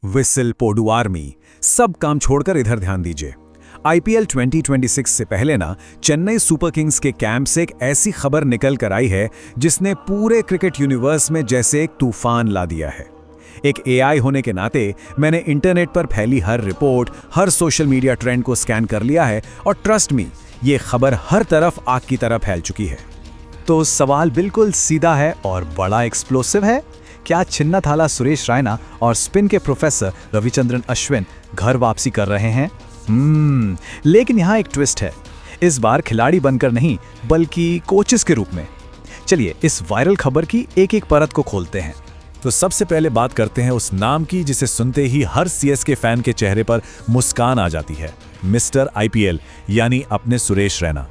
Whistle Podu army, सब काम छोड़कर इधर ध्यान दीजिए। आईपीएल 2026 से पहले ना चेन्नई सुपर किंग्स के कैंप से एक ऐसी खबर निकल कर आई है जिसने पूरे क्रिकेट यूनिवर्स में जैसे एक तूफान ला दिया है। एक एआई होने के नाते मैंने इंटरनेट पर फैली हर रिपोर्ट, हर सोशल मीडिया ट्रेंड को स्कैन कर लिया है और ट्रस्ट मी, ये खबर हर तरफ आग की तरह फैल चुकी है। तो सवाल बिल्कुल सीधा है और बड़ा एक्सप्लोसिव है। क्या छिन्नथाला सुरेश रैना और स्पिन के प्रोफेसर रविचंद्रन अश्विन घर वापसी कर रहे हैं? लेकिन यहाँ एक ट्विस्ट है। इस बार खिलाड़ी बनकर नहीं, बल्कि कोचेस के रूप में। चलिए इस वायरल खबर की एक एक परत को खोलते हैं। तो सबसे पहले बात करते हैं उस नाम की जिसे सुनते ही हर सीएसके फैन के चेहरे पर मुस्कान आ जाती है। मिस्टर आईपीएल यानी अपने सुरेश रैना।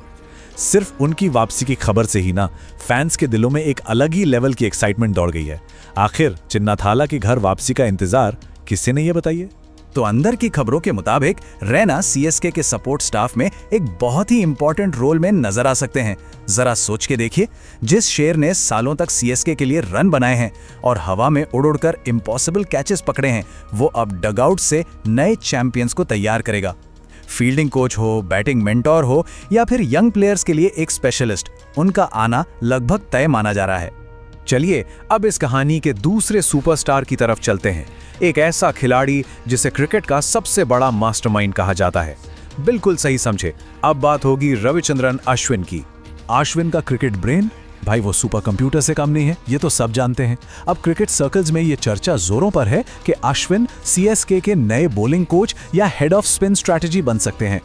सिर्फ उनकी वापसी की खबर से ही ना फैंस के दिलों में एक अलग ही लेवल की एक्साइटमेंट दौड़ गई है। आखिर छिन्नथाला की घर वापसी का इंतजार किससे नहीं है, बताइए। तो अंदर की खबरों के मुताबिक रैना सीएसके के सपोर्ट स्टाफ में एक बहुत ही इंपॉर्टेंट रोल में नजर आ सकते हैं। जरा सोच के देखिए, जिस शेर ने सालों तक सीएसके के लिए रन बनाए हैं और हवा में उड़ उड़कर इम्पॉसिबल कैचेस पकड़े हैं, वो अब डगआउट से नए चैंपियंस को तैयार करेगा। फील्डिंग कोच हो, बैटिंग मेंटोर हो या फिर यंग प्लेयर्स के लिए एक स्पेशलिस्ट, उनका आना लगभग तय माना जा रहा है। चलिए अब इस कहानी के दूसरे सुपरस्टार की तरफ चलते हैं। एक ऐसा खिलाड़ी जिसे क्रिकेट का सबसे बड़ा मास्टरमाइंड कहा जाता है। बिल्कुल सही समझे, अब बात होगी रविचंद्रन अश्विन की। अश्विन का क्रिकेट ब्रेन, भाई वो सुपर कंप्यूटर से कम नहीं है, ये तो सब जानते हैं। अब क्रिकेट सर्कल्स में ये चर्चा जोरों पर है कि अश्विन सीएसके के नए बॉलिंग कोच या हेड ऑफ स्पिन स्ट्रैटेजी बन सकते हैं।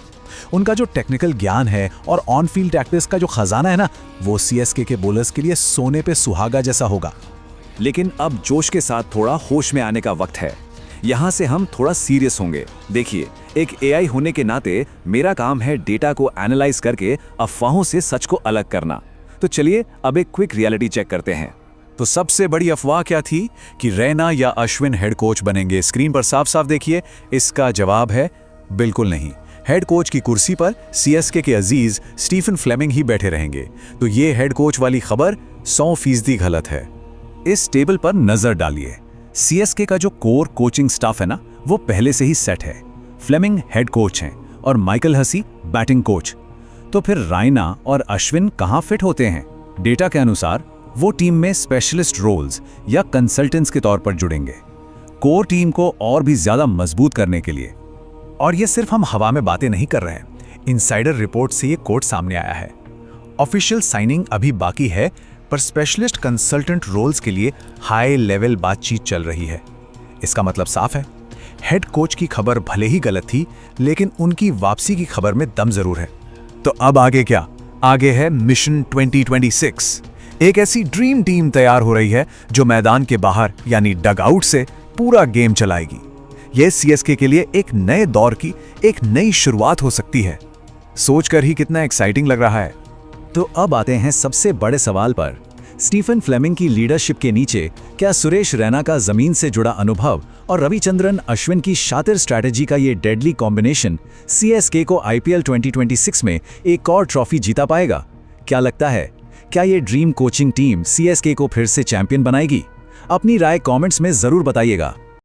उनका जो टेक्निकल ज्ञान है और ऑन फील्ड टैक्टिक्स का जो खजाना है ना, वो सीएसके के बॉलर्स के लिए सोने पे सुहागा जैसा होगा। लेकिन अब जोश के साथ थोड़ा होश में आने का वक्त है। यहाँ से हम थोड़ा सीरियस होंगे। देखिए, एक एआई होने के नाते मेरा काम है डेटा को एनालाइज करके अफवाहों से सच को अलग करना। तो चलिए अब एक क्विक रियलिटी चेक करते हैं। तो सबसे बड़ी अफवाह क्या थी कि रैना या अश्विन हेड कोच बनेंगे? स्क्रीन पर साफ साफ देखिए, इसका जवाब है बिल्कुल नहीं। हेड कोच की कुर्सी पर सीएसके के अजीज स्टीफन फ्लेमिंग ही बैठे रहेंगे। तो ये हेड कोच वाली खबर 100% गलत है। इस टेबल पर नजर डालिए। सीएसके का जो कोर कोचिंग स्टाफ है ना, वो पहले से ही सेट है। फ्लेमिंग हेड कोच हैं और माइकल हसी बैटिंग कोच। तो फिर रैना और अश्विन कहां फिट होते हैं? डेटा के अनुसार वो टीम में स्पेशलिस्ट रोल्स या कंसल्टेंट्स के तौर पर जुड़ेंगे, कोर टीम को और भी ज्यादा मजबूत करने के लिए। और ये सिर्फ हम हवा में बातें नहीं कर रहे हैं, इनसाइडर रिपोर्ट से ये कोट सामने आया है। ऑफिशियल साइनिंग अभी बाकी है, पर स्पेशलिस्ट कंसल्टेंट रोल्स के लिए हाई लेवल बातचीत चल रही है। इसका मतलब साफ है, हेड कोच की खबर भले ही गलत थी, लेकिन उनकी वापसी की खबर में दम जरूर है। तो अब आगे क्या? आगे है मिशन 2026। एक ऐसी ड्रीम टीम तैयार हो रही है जो मैदान के बाहर यानी डगआउट से पूरा गेम चलाएगी। यह सीएसके के लिए एक नए दौर की एक नई शुरुआत हो सकती है। सोचकर ही कितना एक्साइटिंग लग रहा है। तो अब आते हैं सबसे बड़े सवाल पर। स्टीफन फ्लेमिंग की लीडरशिप के नीचे क्या सुरेश रैना का जमीन से जुड़ा अनुभव और रविचंद्रन अश्विन की शातिर स्ट्रैटेजी का ये डेडली कॉम्बिनेशन सीएसके को आईपीएल 2026 में एक और ट्रॉफी जीता पाएगा? क्या लगता है, क्या ये ड्रीम कोचिंग टीम सीएसके को फिर से चैंपियन बनाएगी? अपनी राय कमेंट्स में जरूर बताइएगा।